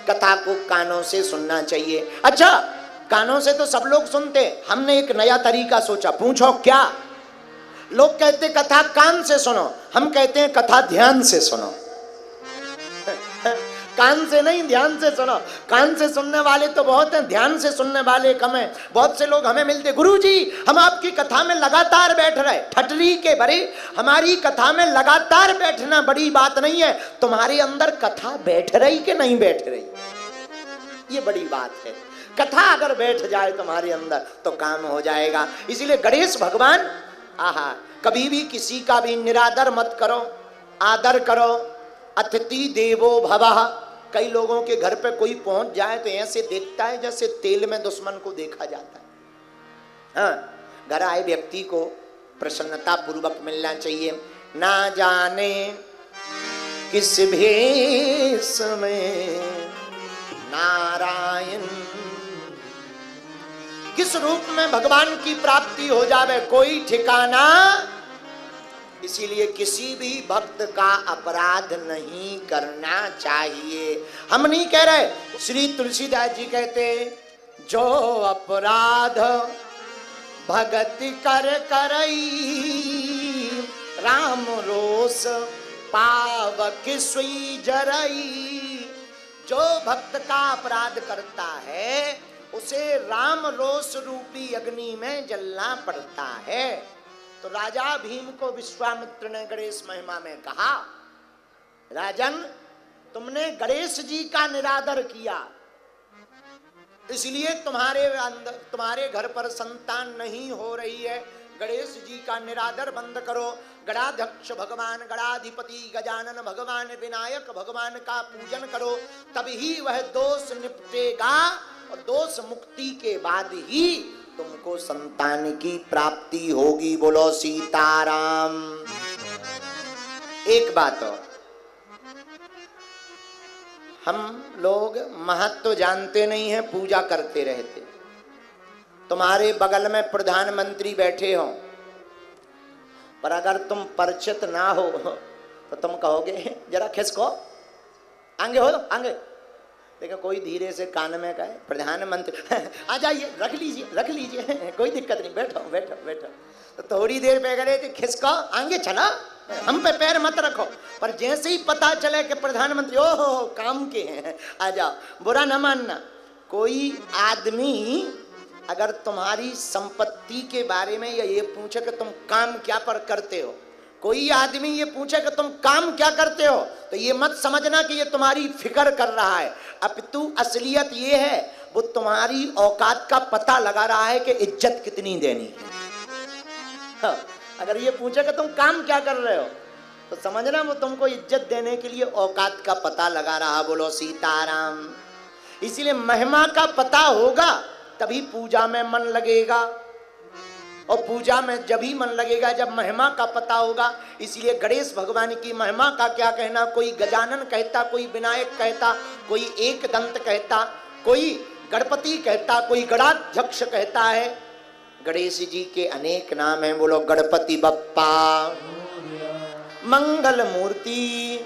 कथा को कानों से सुनना चाहिए। अच्छा, कानों से तो सब लोग सुनते, हमने एक नया तरीका सोचा। पूछो क्या? लोग कहते कथा कान से सुनो, हम कहते हैं कथा ध्यान से सुनो। कान से नहीं, ध्यान से सुनो। कान से सुनने वाले तो बहुत हैं, ध्यान से सुनने वाले कम हैं। बहुत से लोग हमें मिलते, गुरुजी हम आपकी कथा में लगातार बैठ रहे। ठटरी के भरे, हमारी कथा में लगातार बैठना बड़ी बात नहीं है, तुम्हारे अंदर कथा बैठ रही कि नहीं बैठ रही, ये बड़ी बात है। कथा अगर बैठ जाए तुम्हारे अंदर तो काम हो जाएगा। इसीलिए गणेश भगवान, आहा, कभी भी किसी का भी निरादर मत करो, आदर करो। अतिथि देवो भवः। कई लोगों के घर पे कोई पहुंच जाए तो ऐसे देखता है जैसे तेल में दुश्मन को देखा जाता है। हाँ, घर आए व्यक्ति को प्रसन्नता पूर्वक मिलना चाहिए। ना जाने किस भेष में नारायण, किस रूप में भगवान की प्राप्ति हो जावे कोई ठिकाना। इसीलिए किसी भी भक्त का अपराध नहीं करना चाहिए। हम नहीं कह रहे, श्री तुलसीदास जी कहते, जो अपराध भगति कर करई, राम रोष पावक सुई जरई। जो भक्त का अपराध करता है उसे राम रोष रूपी अग्नि में जलना पड़ता है। तो राजा भीम को विश्वामित्र ने गणेश महिमा में कहा, राजन तुमने गणेश जी का निरादर किया, इसलिए तुम्हारे घर पर संतान नहीं हो रही है। गणेश जी का निरादर बंद करो। गणाध्यक्ष भगवान, गणाधिपति गजानन भगवान, विनायक भगवान का पूजन करो, तभी वह दोष निपटेगा। और दोष मुक्ति के बाद ही तुमको संतान की प्राप्ति होगी। बोलो सीताराम। एक बात और, हम लोग महत्व जानते नहीं हैं, पूजा करते रहते। तुम्हारे बगल में प्रधानमंत्री बैठे हो, पर अगर तुम परिचित ना हो तो तुम कहोगे जरा खिसको, आगे हो आगे। देखो कोई धीरे से कान में कहे प्रधानमंत्री आ जाइए, रख लीजिए कोई दिक्कत नहीं, बैठो बैठो बैठो। तो थोड़ी देर पे करे थे खिसको, आगे चला, हम पे पैर मत रखो। पर जैसे ही पता चले कि प्रधानमंत्री ओहो काम के हैं, आ जाओ, बुरा न मानना। कोई आदमी अगर तुम्हारी संपत्ति के बारे में या ये पूछे कि तुम काम क्या पर करते हो, कोई आदमी ये पूछे कि तुम काम क्या करते हो, तो ये मत समझना कि ये तुम्हारी फिक्र कर रहा है। अपितु असलियत ये है, वो तुम्हारी औकात का पता लगा रहा है कि इज्जत कितनी देनी है। हाँ, अगर ये पूछे कि तुम काम क्या कर रहे हो तो समझना वो तुमको इज्जत देने के लिए औकात का पता लगा रहा। बोलो सीताराम। इसीलिए महिमा का पता होगा तभी पूजा में मन लगेगा, और पूजा में जब ही मन लगेगा जब महिमा का पता होगा। इसीलिए गणेश भगवान की महिमा का क्या कहना, कोई गजानन कहता, कोई विनायक कहता, कोई एक दंत कहता, कोई गणपति कहता, कोई गणाध्यक्ष कहता है। गणेश जी के अनेक नाम हैं। बोलो गणपति बप्पा मंगल मूर्ति।